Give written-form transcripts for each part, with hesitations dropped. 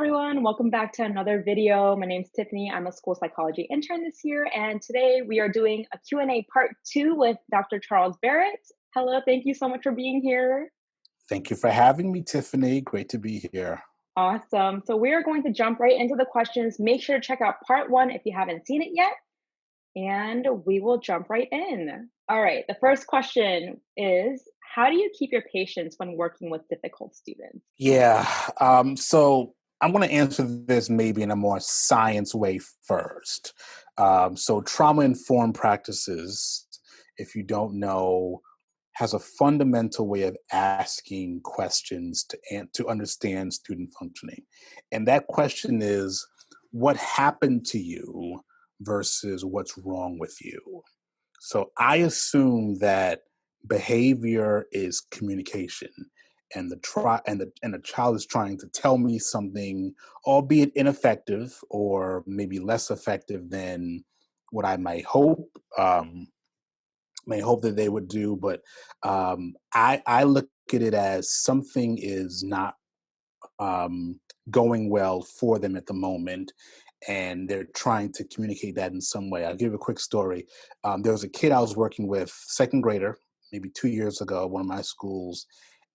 everyone, welcome back to another video. My name's Tiffany. I'm a school psychology intern this year, and today we are doing a Q&A part 2 with Dr. Charles Barrett. Hello, thank you so much for being here. Thank you for having me, Tiffany. Great to be here. Awesome. So we are going to jump right into the questions. Make sure to check out part 1 if you haven't seen it yet, and we will jump right in. All right, the first question is, how do you keep your patience when working with difficult students? So I'm going to answer this maybe in a more science way first. So trauma-informed practices, if you don't know, has a fundamental way of asking questions to understand student functioning. And that question is, what happened to you versus what's wrong with you? So I assume that behavior is communication, and the child is trying to tell me something, albeit ineffective or maybe less effective than what I may hope that they would do. But I look at it as something is not going well for them at the moment, and they're trying to communicate that in some way. I'll give you a quick story. There was a kid I was working with, second grader, maybe 2 years ago at one of my schools,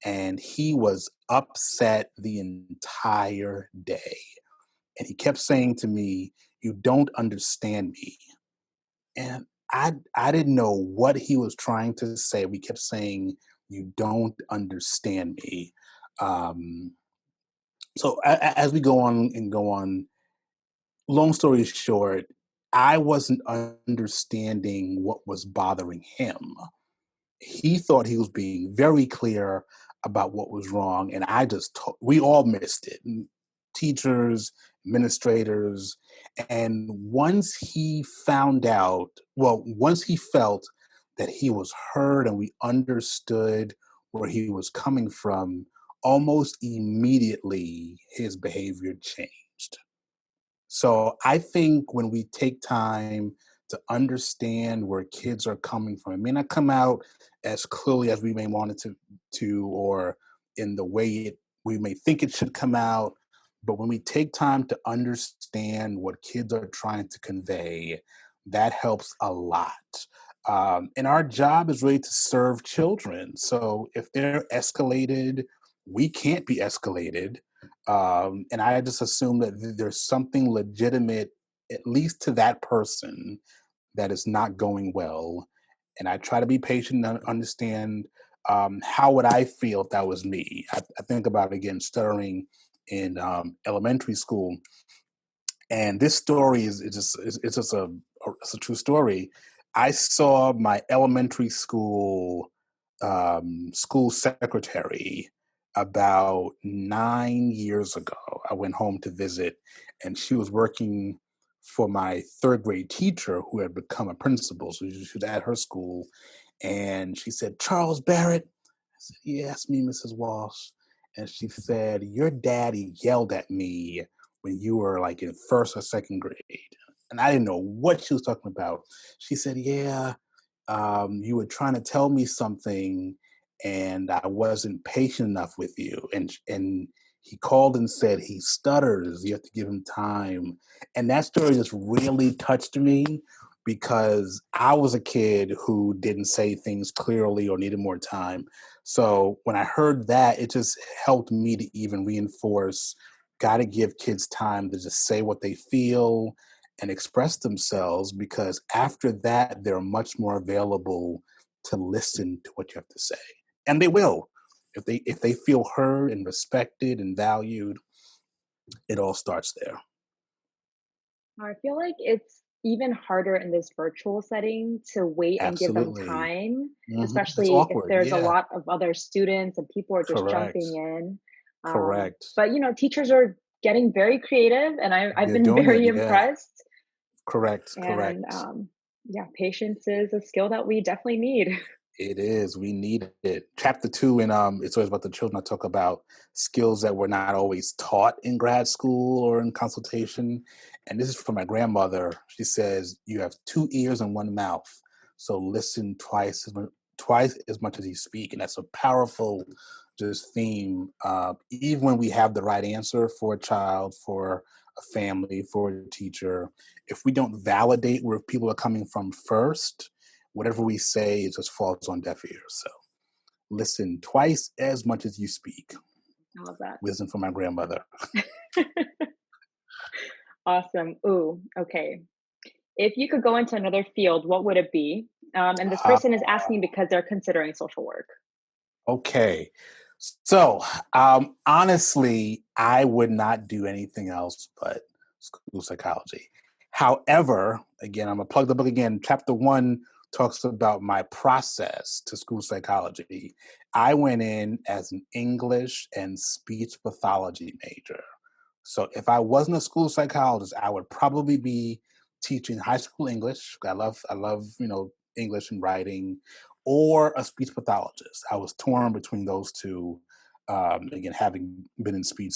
and he was upset the entire day. And he kept saying to me, "You don't understand me." And I didn't know what he was trying to say. We kept saying, "You don't understand me." Um, as we go on, long story short, I wasn't understanding what was bothering him. He thought he was being very clear about what was wrong, and we all missed it. Teachers, administrators, and once he felt that he was heard and we understood where he was coming from, almost immediately his behavior changed. So I think when we take time to understand where kids are coming from, it may not come out as clearly as we may want it to or in the way we may think it should come out. But when we take time to understand what kids are trying to convey, that helps a lot. And our job is really to serve children. So if they're escalated, we can't be escalated. And I just assume that there's something legitimate, at least to that person, that is not going well. And I try to be patient and understand how would I feel if that was me. I think about, again, stuttering in elementary school. And this story it's a true story. I saw my elementary school secretary about 9 years ago. I went home to visit, and she was working for my third grade teacher who had become a principal. So she was at her school, and she said, "Charles Barrett?" I said, "Yes, me, Mrs. Walsh." And she said, "Your daddy yelled at me when you were like in first or second grade." And I didn't know what she was talking about. She said, "Yeah, you were trying to tell me something, and I wasn't patient enough with you." And he called and said he stutters. You have to give him time. And that story just really touched me because I was a kid who didn't say things clearly or needed more time. So when I heard that, it just helped me to even reinforce, got to give kids time to just say what they feel and express themselves, because after that, they're much more available to listen to what you have to say. And they will. If they feel heard and respected and valued, it all starts there. I feel like it's even harder in this virtual setting to wait and give them Absolutely. time, It's especially if awkward. there's a Yeah. lot of other students and people are just Correct. jumping in. Correct. But teachers are getting very creative, and I've They're been doing it. very Yeah. impressed. Correct. And Correct. yeah, patience is a skill that we definitely need. It is. We need it. Chapter 2 in It's Always About the Children, I talk about skills that were not always taught in grad school or in consultation. And this is from my grandmother. She says, "You have two ears and one mouth. So listen twice as much as you speak. And that's a powerful just theme. Even when we have the right answer for a child, for a family, for a teacher, if we don't validate where people are coming from first, whatever we say, it just falls on deaf ears. So listen twice as much as you speak. I love that. Wisdom from my grandmother. Awesome. Ooh, okay. If you could go into another field, what would it be? And this Uh, person is asking because they're considering social work. okay. So, honestly, I would not do anything else but school psychology. However, again, I'm going to plug the book again. Chapter 1 talks about my process to school psychology. I went in as an English and speech pathology major. So if I wasn't a school psychologist, I would probably be teaching high school English. I love, English and writing, or a speech pathologist. I was torn between those two. Again, having been in speech,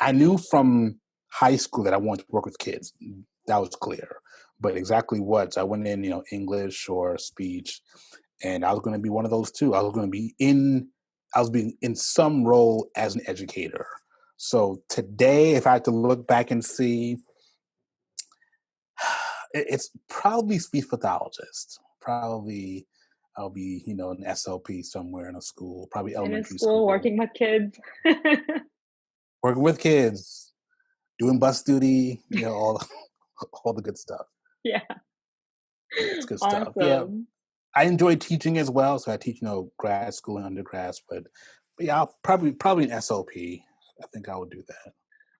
I knew from high school that I wanted to work with kids. That was clear. But exactly what? So I went in, English or speech, and I was going to be one of those two. I was being in some role as an educator. So today, if I had to look back and see, it's probably speech pathologist. Probably I'll be, an SLP somewhere in a school, probably In a elementary school, school, working with kids. working with kids, doing bus duty, all the good stuff. Yeah. Yeah, it's good stuff. Yeah, Awesome. I enjoy teaching as well. So I teach, grad school and undergrads, but yeah, I'll probably an SLP. I think I would do that.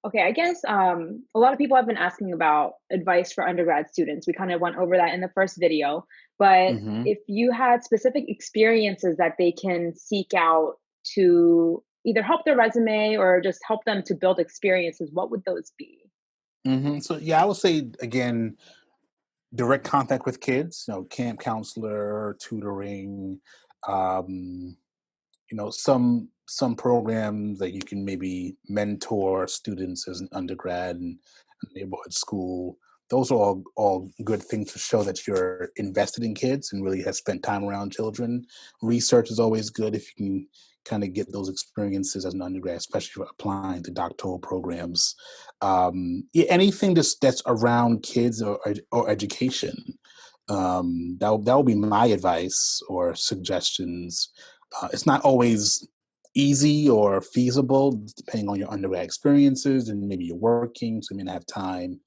Okay, I guess a lot of people have been asking about advice for undergrad students. We kind of went over that in the first video, but Hmm. if you had specific experiences that they can seek out to either help their resume or just help them to build experiences, what would those be? So yeah, I would say again, direct contact with kids, camp counselor, tutoring, um, some programs that you can maybe mentor students as an undergrad and neighborhood school. Those are all good things to show that you're invested in kids and really have spent time around children. Research is always good if you can kind of get those experiences as an undergrad, especially for applying to doctoral programs. Yeah, anything that's around kids or education. That would be my advice or suggestions. It's not always easy or feasible, depending on your undergrad experiences, and maybe you're working, so you may not have time,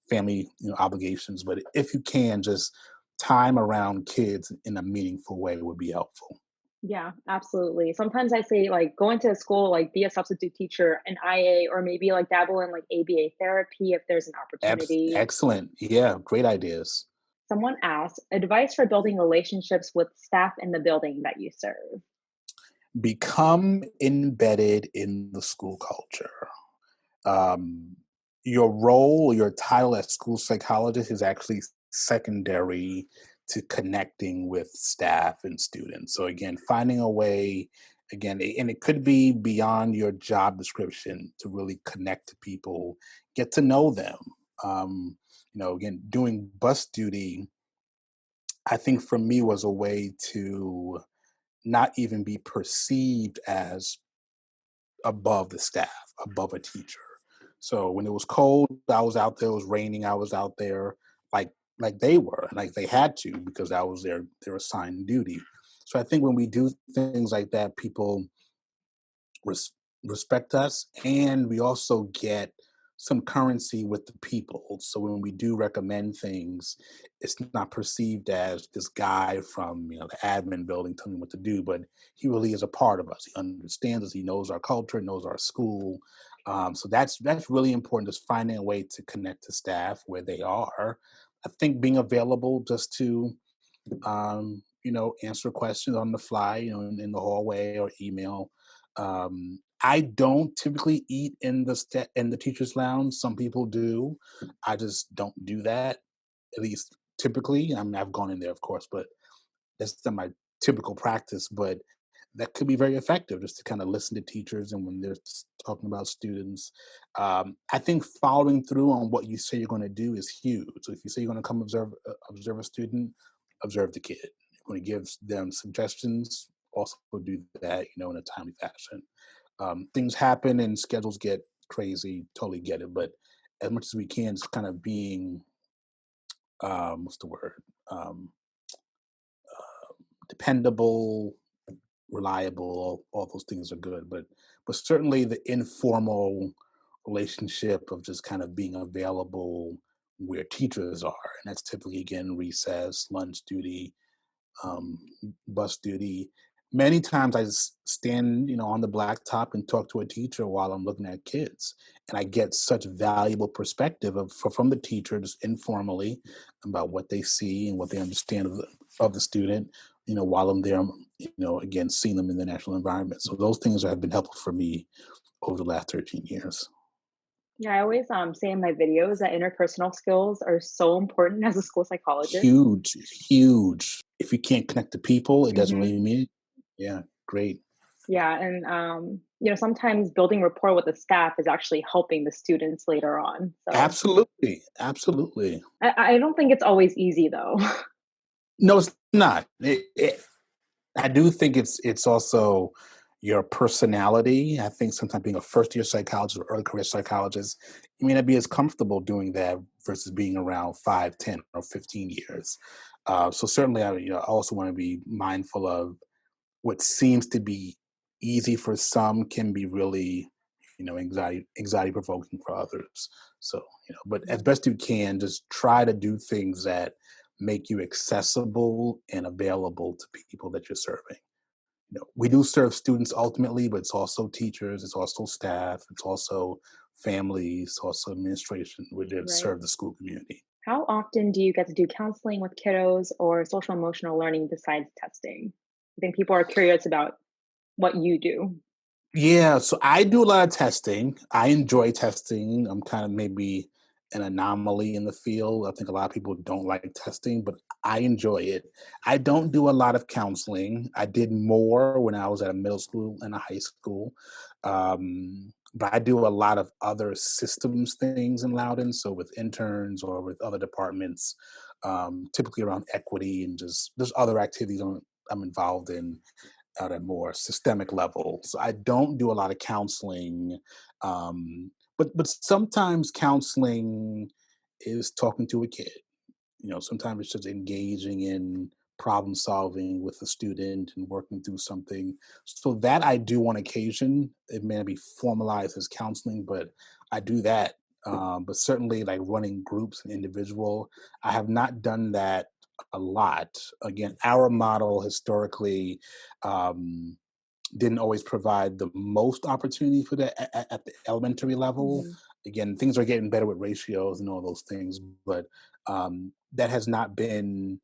family, obligations. But if you can, just time around kids in a meaningful way would be helpful. Yeah, absolutely. Sometimes I say like go into a school, like be a substitute teacher, an IA, or maybe like dabble in like ABA therapy if there's an opportunity. Excellent. Yeah, great ideas. Someone asked advice for building relationships with staff in the building that you serve. Become embedded in the school culture. um, your role, your title as school psychologist is actually secondary to connecting with staff and students. So again, finding a way, and it could be beyond your job description to really connect to people, get to know them. Again, doing bus duty, I think for me was a way to not even be perceived as above the staff, above a teacher. So when it was cold, I was out there. It was raining, I was out there, like like they were, and like they had to because that was their assigned duty. So I think when we do things like that, people res- respect us, and we also get some currency with the people. So when we do recommend things, it's not perceived as this guy from the admin building telling me what to do, but he really is a part of us. He understands us. He knows our culture, knows our school. So that's really important. Just finding a way to connect to staff where they are. I think being available just to answer questions on the fly, in the hallway or email. I don't typically eat in the teachers' lounge. Some people do. I just don't do that. At least typically. I mean, I've gone in there, of course, but that's not my typical practice. But that could be very effective just to kind of listen to teachers and when they're talking about students. I think following through on what you say you're going to do is huge. So if you say you're going to come observe a student, observe the kid. want to give them suggestions, also do that, in a timely fashion. Things happen and schedules get crazy, totally get it. But as much as we can, just kind of being, what's the word? Um, Dependable, reliable, all those things are good. But certainly the informal relationship of just kind of being available where teachers are, and that's typically again recess, lunch duty, um, bus duty. Many times I just stand, on the blacktop and talk to a teacher while I'm looking at kids, and I get such valuable perspective from the teacher just informally about what they see and what they understand of the student. While I'm there, again seeing them in the natural environment. So those things have been helpful for me over the last 13 years. Yeah, I always say in my videos that interpersonal skills are so important as a school psychologist. Huge, huge. If you can't connect to people, it doesn't Hmm. really mean it. Yeah, great. Yeah, and sometimes building rapport with the staff is actually helping the students later on. So Absolutely, absolutely. I don't think it's always easy though. No, it's not. I do think it's also your personality. I think sometimes being a first year psychologist or early career psychologist, you may not be as comfortable doing that versus being around 5, 10, or 15 years. So certainly, I also want to be mindful of what seems to be easy for some can be really, anxiety provoking for others. So, but as best you can, just try to do things that make you accessible and available to people that you're serving. We do serve students ultimately, but it's also teachers, it's also staff, it's also families, also administration. We're there to Right. serve the school community. How often do you get to do counseling with kiddos or social emotional learning besides testing? I think people are curious about what you do. Yeah, so I do a lot of testing. I enjoy testing. I'm kind of maybe an anomaly in the field. I think a lot of people don't like testing, but I enjoy it. I don't do a lot of counseling. I did more when I was at a middle school and a high school. But I do a lot of other systems things in Loudon. So with interns or with other departments, typically around equity and just there's other activities I'm involved in at a more systemic level. So I don't do a lot of counseling, but sometimes counseling is talking to a kid. Sometimes it's just engaging in problem solving with a student and working through something. So that I do on occasion. It may not be formalized as counseling, but I do that. But certainly, like running groups and individual, I have not done that a lot. Again, our model historically um, didn't always provide the most opportunity for that at the elementary level. Mhm. Again, things are getting better with ratios and all those things, but that has not been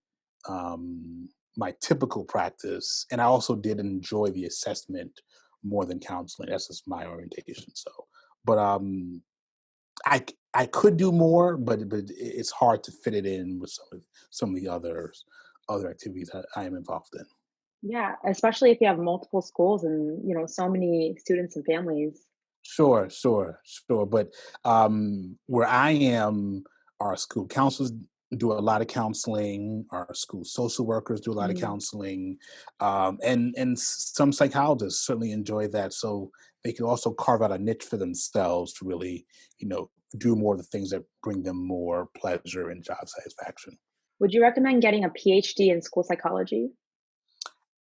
my typical practice. And I also did enjoy the assessment more than counseling. That's just my orientation. So, but I could do more, but it's hard to fit it in with some of the other activities I am involved in. Yeah, especially if you have multiple schools and, so many students and families. Sure, sure, sure. But where I am, our school counselors do a lot of counseling. Our school social workers do a lot of Mhm. counseling, and some psychologists certainly enjoy that. So they can also carve out a niche for themselves to really, do more of the things that bring them more pleasure and job satisfaction. Would you recommend getting a PhD in school psychology?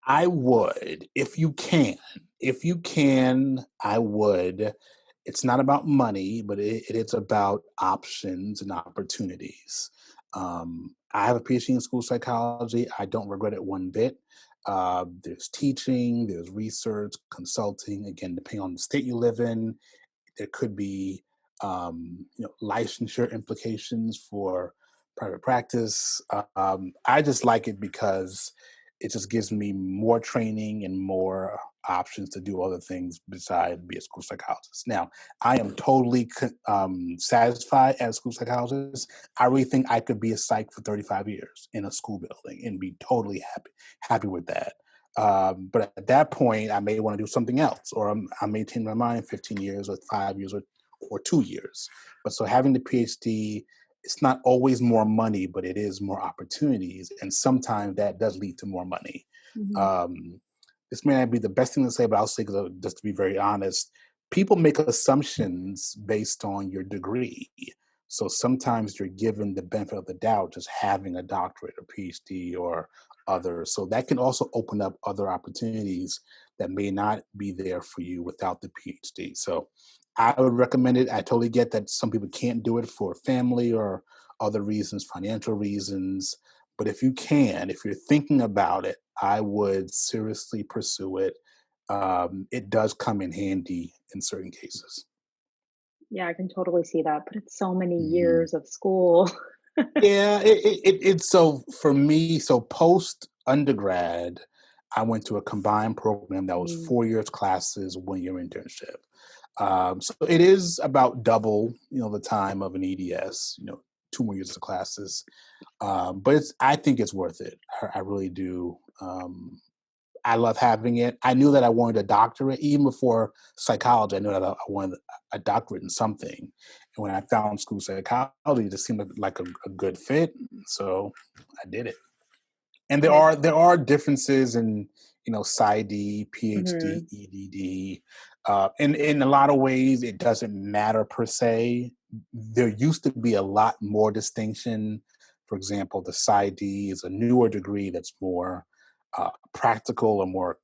I would, if you can. If you can, I would. It's not about money, but it is about options and opportunities. I have a PhD in school psychology. I don't regret it one bit. There's teaching, there's research, consulting. Again, depending on the state you live in, there could be licensure implications for private practice. I just like it because it just gives me more training and more options to do other things besides be a school psychologist. Now, I am totally satisfied as a school psychologist. I really think I could be a psych for 35 years in a school building and be totally happy with that. But at that point, I may want to do something else, or I may change my mind in 15 years, or 5 years, or 2 years. But so having the PhD it's not always more money, but it is more opportunities, and sometimes that does lead to more money. Mhm. Um, this may not be the best thing to say, but I'll say, 'cause, just to be very honest, people make assumptions based on your degree. So sometimes you're given the benefit of the doubt just having a doctorate or PhD or other. So that can also open up other opportunities that may not be there for you without the PhD. So I would recommend it. I totally get that some people can't do it for family or other reasons, financial reasons. But if you can, if you're thinking about it, I would seriously pursue it. It does come in handy in certain cases. Yeah, I can totally see that, but it's so many Mhm. years of school. Yeah, it's so for me, so post undergrad, I went to a combined program that was Mm. 4 years classes, 1 year internship. So it is about double, the time of an EDS, 2 more years of classes. But I think it's worth it. I really do. I love having it. I knew that I wanted a doctorate even before psychology. I knew that I wanted a doctorate in something. And when I found school psychology, it just seemed like a good fit. So I did it. And there Yeah. are there are differences in PsyD, PhD, Mhm. EDD. In a lot of ways, it doesn't matter per se. There used to be a lot more distinction. For example, the PsyD is a newer degree that's more practical or more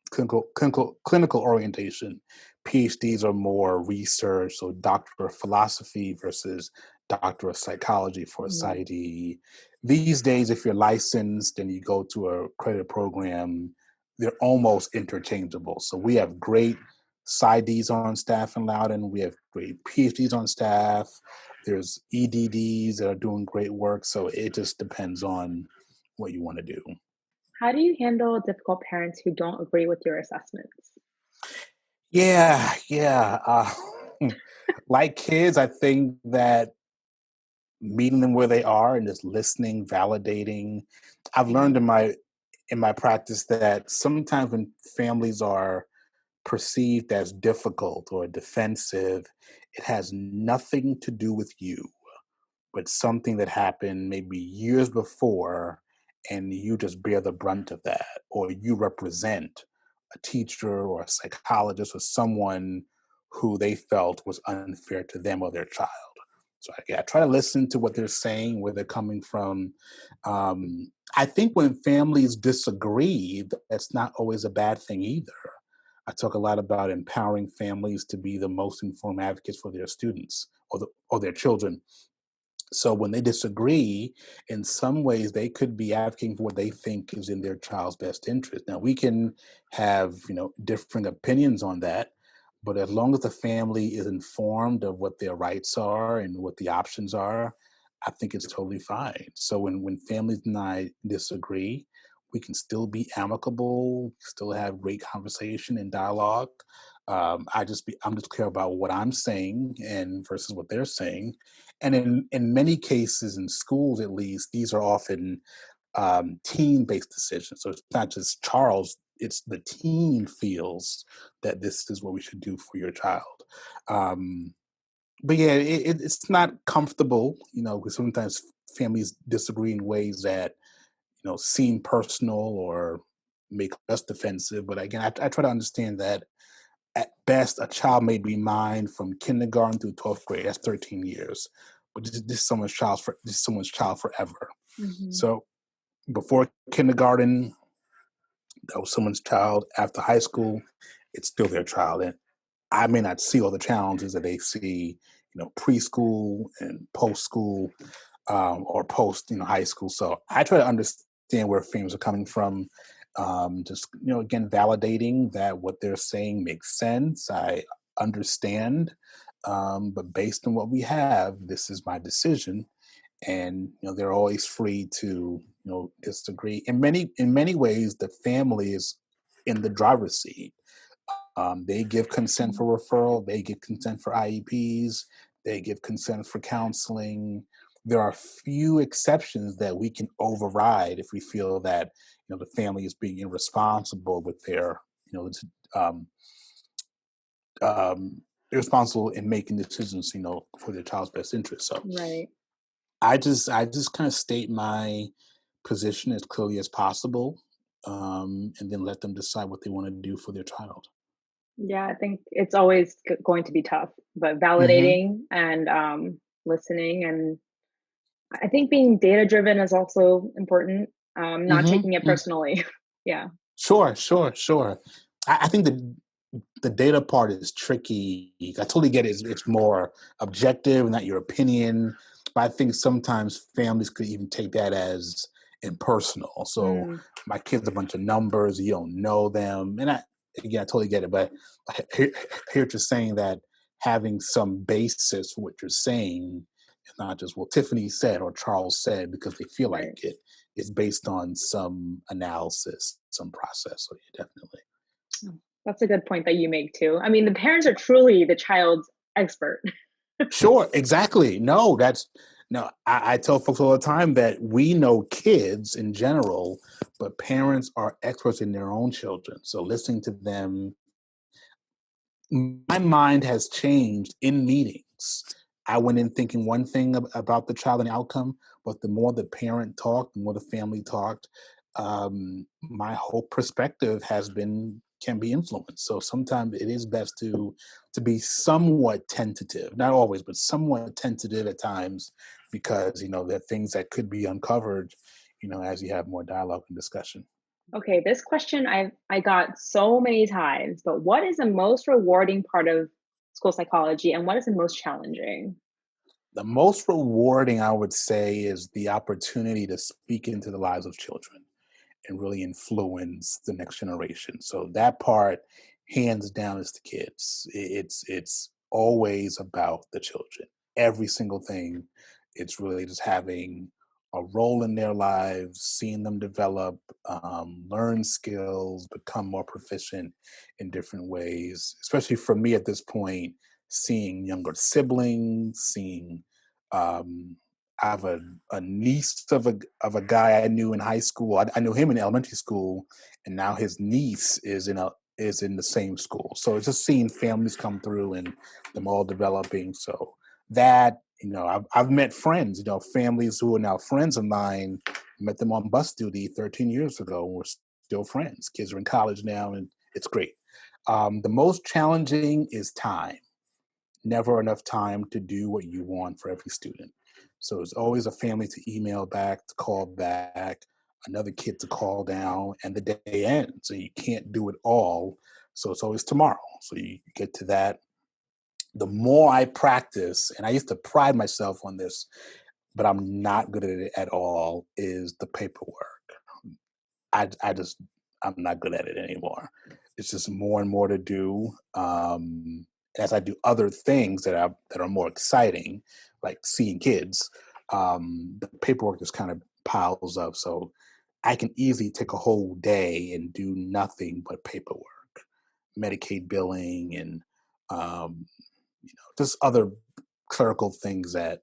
clinical orientation. PhDs are more research, so doctor of philosophy versus doctor of psychology for a Mhm. PsyD. These days, if you're licensed and you go to a credit program, they're almost interchangeable. So we have great PsyDs on staff in Loudoun. We have great PhDs on staff. There's EDDs that are doing great work. So it just depends on what you want to do. How do you handle difficult parents who don't agree with your assessments? Yeah, yeah. Like kids, I think that meeting them where they are and just listening, validating. I've learned Mhm. in my practice that sometimes when families are perceived as difficult or defensive, it has nothing to do with you, but something that happened maybe years before, and you just bear the brunt of that, or you represent a teacher or a psychologist or someone who they felt was unfair to them or their child. So yeah, I try to listen to what they're saying, where they're coming from. I think when families disagree, that's not always a bad thing either. I talk a lot about empowering families to be the most informed advocates for their students or their children. So when they disagree, in some ways they could be advocating for what they think is in their child's best interest. Now we can have, differing opinions on that, but as long as the family is informed of what their rights are and what the options are, I think it's totally fine. So when families and I disagree, we can still be amicable, still have great conversation and dialogue. I'm just clear about what I'm saying and versus what they're saying, and in many cases in schools, at least, these are often team-based decisions. So it's not just Charles, it's the team feels that this is what we should do for your child. um, but yeah, it's not comfortable, because sometimes families disagree in ways that seem personal or make us defensive. But again, I try to understand that at best, a child may be mine from kindergarten through 12th grade. That's 13 years. But this is someone's child forever. Mhm. So before kindergarten, that was someone's child. After high school, it's still their child. And I may not see all the challenges that they see, preschool and post school, or post, high school. So I try to understand where families are coming from. Just again, validating that what they're saying makes sense. I understand, but based on what we have, this is my decision. And they're always free to disagree. In many ways, the family is in the driver's seat. They give consent Mhm. for referral. They give consent for IEPs. They give consent for counseling. There are few exceptions that we can override if we feel that the family is being irresponsible with their um, um, responsible in making decisions, for their child's best interest. So Right. I just kind of state my position as clearly as possible, and then let them decide what they want to do for their child. Yeah, I think it's always going to be tough, but Hmm. validating and listening, and I think being data driven is also important. Not taking it Hmm. personally. Yeah. Sure, sure, sure. I think the data part is tricky. I totally get it. It's more objective, not your opinion. But I think sometimes families could even take that as impersonal. So Mm, my kid's a bunch of numbers. You don't know them, and again, I totally get it. But I hear what you're saying, that having some basis for what you're saying is not just, well, Tiffany said or Charles said, because they feel like right. it. It's based on some analysis, some process. So yeah, definitely. Oh, that's a good point that you make too. I mean, the parents are truly the child's expert. Sure, exactly. No, no. I tell folks all the time that we know kids in general, but parents are experts in their own children. So listening to them, my mind has changed in meetings. I went in thinking one thing about the child and the outcome, but the more the parent talked, the more the family talked, my whole perspective can be influenced. So sometimes it is best to be somewhat tentative, not always, but somewhat tentative at times, because there are things that could be uncovered, as you have more dialogue and discussion. Okay, this question I got so many times, but what is the most rewarding part of school psychology and what is the most challenging? The most rewarding, I would say, is the opportunity to speak into the lives of children and really influence the next generation. So that part, hands down, is the kids. It's always about the children. Every single thing, it's really just having a role in their lives, seeing them develop, learn skills, become more proficient in different ways. Especially for me at this point, seeing younger siblings, seeing um, I have a niece of a guy I knew in high school. I knew him in elementary school, and now his niece is in the same school. So it's just seeing families come through and them all developing. So that I've met friends, families who are now friends of mine. Met them on bus duty 13 years ago, and we're still friends. Kids are in college now, and it's great. The most challenging is time. Never enough time to do what you want for every student. So it's always a family to email back, to call back, another kid to call down, and the day ends. So you can't do it all. So it's always tomorrow. So you get to that. The more I practice, and I used to pride myself on this, but I'm not good at it at all, is the paperwork. I just I'm not good at it anymore. It's just more and more to do. As I do other things that are more exciting, like seeing kids, the paperwork just kind of piles up. So I can easily take a whole day and do nothing but paperwork, Medicaid billing, and um, just other clerical things that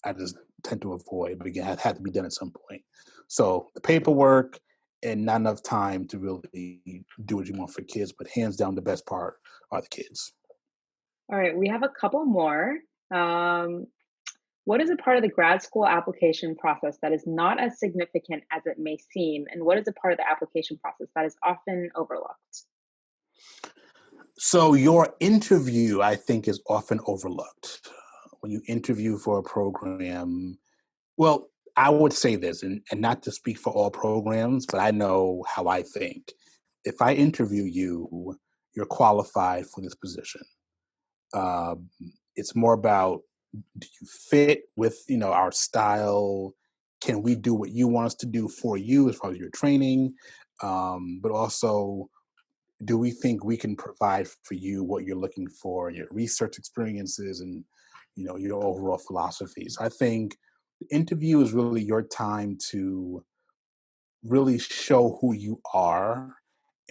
I just tend to avoid, but again, it had to be done at some point. So the paperwork and not enough time to really do what you want for kids, but hands down, the best part are the kids. All right, we have a couple more. Um, what is a part of the grad school application process that is not as significant as it may seem? And what is a part of the application process that is often overlooked? So your interview, I think, is often overlooked. When you interview for a program, well, I would say this, and not to speak for all programs, but I know how I think. If I interview you, you're qualified for this position. Um, it's more about, do you fit with our style? Can we do what you want us to do for you as far as your training? But also, do we think we can provide for you what you're looking for, your research experiences, and your overall philosophy? So I think the interview is really your time to really show who you are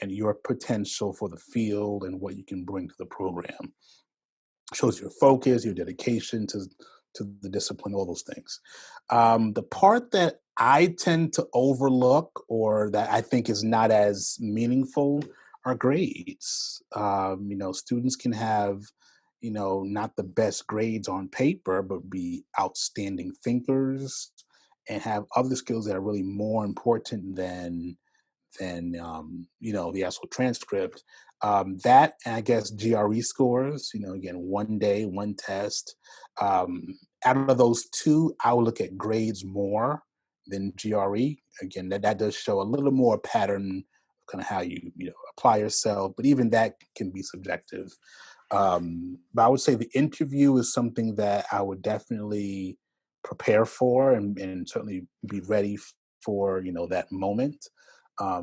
and your potential for the field and what you can bring to the program. Shows your focus, your dedication to the discipline, all those things. The part that I tend to overlook, or that I think is not as meaningful, are grades. Students can have not the best grades on paper, but be outstanding thinkers and have other skills that are really more important than the actual transcript. That and I guess GRE scores. Again, one day, one test. Out of those two, I would look at grades more than GRE. Again, that does show a little more pattern, kind of how you apply yourself. But even that can be subjective. But I would say the interview is something that I would definitely prepare for and certainly be ready for that moment.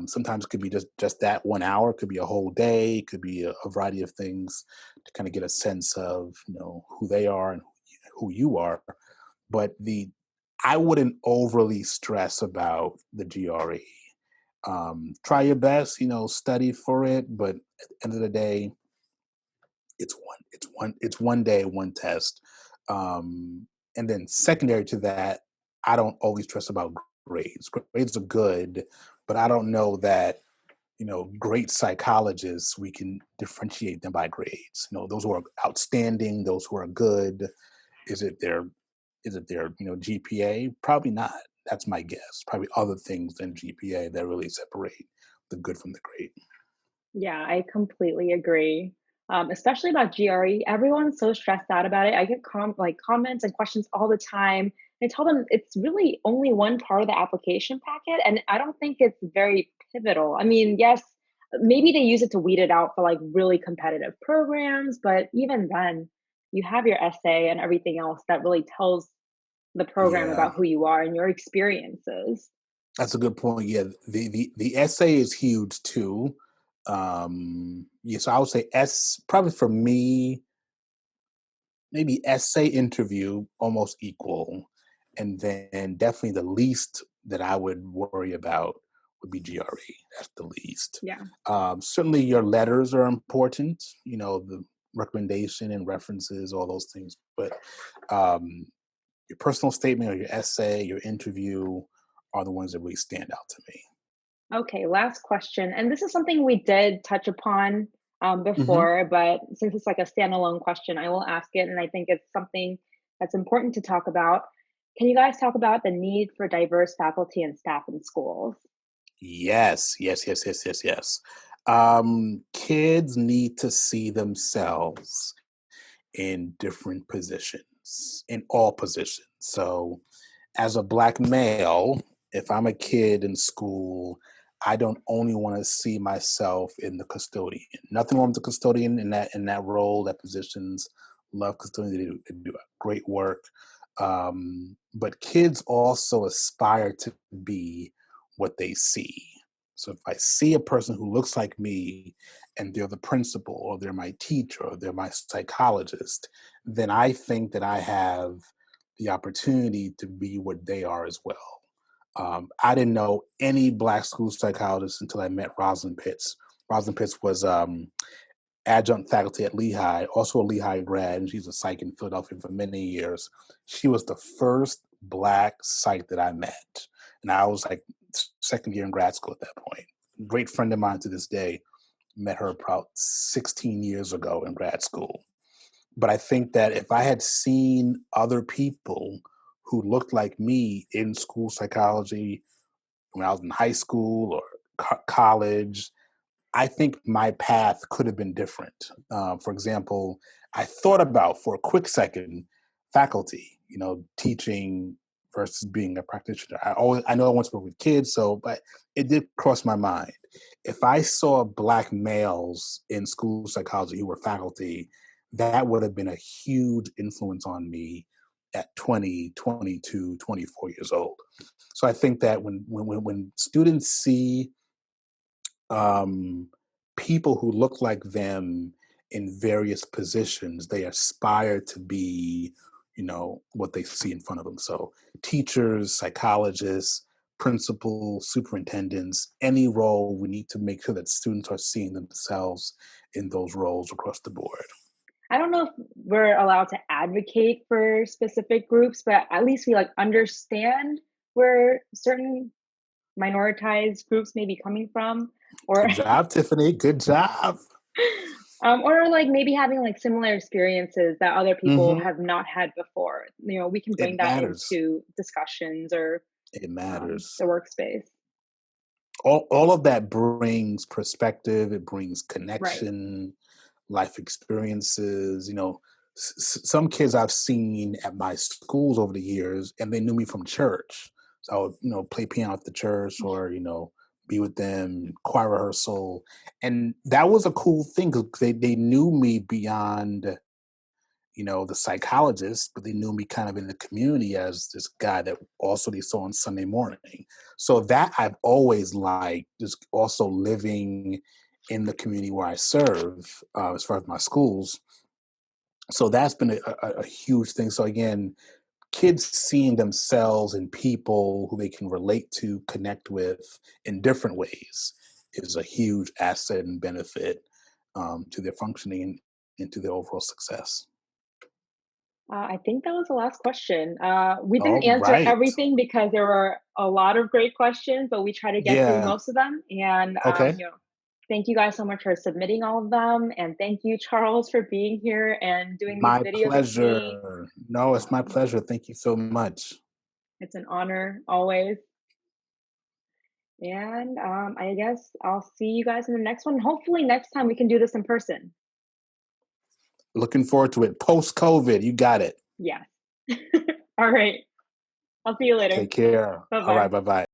Sometimes it could be just that 1 hour, it could be a whole day, it could be a variety of things to kind of get a sense of who they are and who you are. But I wouldn't overly stress about the GRE. Try your best, study for it, but at the end of the day, it's one day, one test. And then secondary to that, I don't always stress about grades. Grades are good, but I don't know that great psychologists, we can differentiate them by grades. Those who are outstanding, those who are good. Is it their GPA? Probably not. That's my guess. Probably other things than GPA that really separate the good from the great. Yeah, I completely agree. Especially about GRE. Everyone's so stressed out about it. I get comments and questions all the time. I tell them it's really only one part of the application packet, and I don't think it's very pivotal. I mean, yes, maybe they use it to weed it out for like really competitive programs, but even then, you have your essay and everything else that really tells the program Yeah, about who you are and your experiences. that's a good point. Yeah, the essay is huge too. Yeah, so I would say probably for me, maybe essay interview almost equal, and then definitely the least that I would worry about would be GRE. That's the least. Yeah. Certainly, your letters are important. The recommendation and references, all those things. But um, your personal statement or your essay, your interview, are the ones that really stand out to me. Okay, last question. And this is something we did touch upon Hmm. before, but since it's like a standalone question, I will ask it. And I think it's something that's important to talk about. Can you guys talk about the need for diverse faculty and staff in schools? Yes, yes, yes, yes, yes, yes. Kids need to see themselves in different positions, in all positions. So, as a Black male, if I'm a kid in school, I don't only want to see myself in the custodian. Nothing wrong with the custodian in that role, that positions. Love custodians; they do great work. But kids also aspire to be what they see. So if I see a person who looks like me and they're the principal or they're my teacher or they're my psychologist, then I think that I have the opportunity to be what they are as well. I didn't know any Black school psychologists until I met Rosalind Pitts. Rosalind Pitts was adjunct faculty at Lehigh, also a Lehigh grad, and she's a psych in Philadelphia for many years. She was the first Black psych that I met. And I was like second year in grad school at that point. Great friend of mine to this day. Met her about 16 years ago in grad school. But I think that if I had seen other people who looked like me in school psychology when I was in high school or college, I think my path could have been different. For example, I thought about for a quick second faculty, teaching versus being a practitioner. I know I want to work with kids, but it did cross my mind. If I saw Black males in school psychology who were faculty, that would have been a huge influence on me at 20, 22, 24 years old. So I think that when students see um, people who look like them in various positions, they aspire to be, what they see in front of them. So teachers, psychologists, principals, superintendents, any role, we need to make sure that students are seeing themselves in those roles across the board. I don't know if we're allowed to advocate for specific groups, but at least we like understand where certain minoritized groups may be coming from or Good job, Tiffany. Good job. Or like maybe having like similar experiences that other people Hmm. have not had before. We can bring It that matters. into discussions or It the matters. workspace. All of that brings perspective. It brings Right. connection, life experiences. Some kids I've seen at my schools over the years, and they knew me from church. So I would, play piano at the church, or be with them, choir rehearsal, and that was a cool thing because they knew me beyond the psychologist, but they knew me kind of in the community as this guy that also they saw on Sunday morning. So that I've always liked, just also living in the community where I serve, as far as my schools. So that's been a huge thing. So again, kids seeing themselves in people who they can relate to, connect with in different ways is a huge asset and benefit, to their functioning and to their overall success. I think that was the last question. We didn't All answer right. everything because there were a lot of great questions, but we tried to get through Yeah. most of them. And Okay. thank you guys so much for submitting all of them, and thank you, Charles, for being here and doing these My videos with me. pleasure. No, it's my Um, pleasure. Thank you so much. it's an honor always. And I guess I'll see you guys in the next one. Hopefully, next time we can do this in person. Looking forward to it. Post COVID, you got it. Yes. All right. I'll see you later. Take care. Bye All right. bye. Bye bye.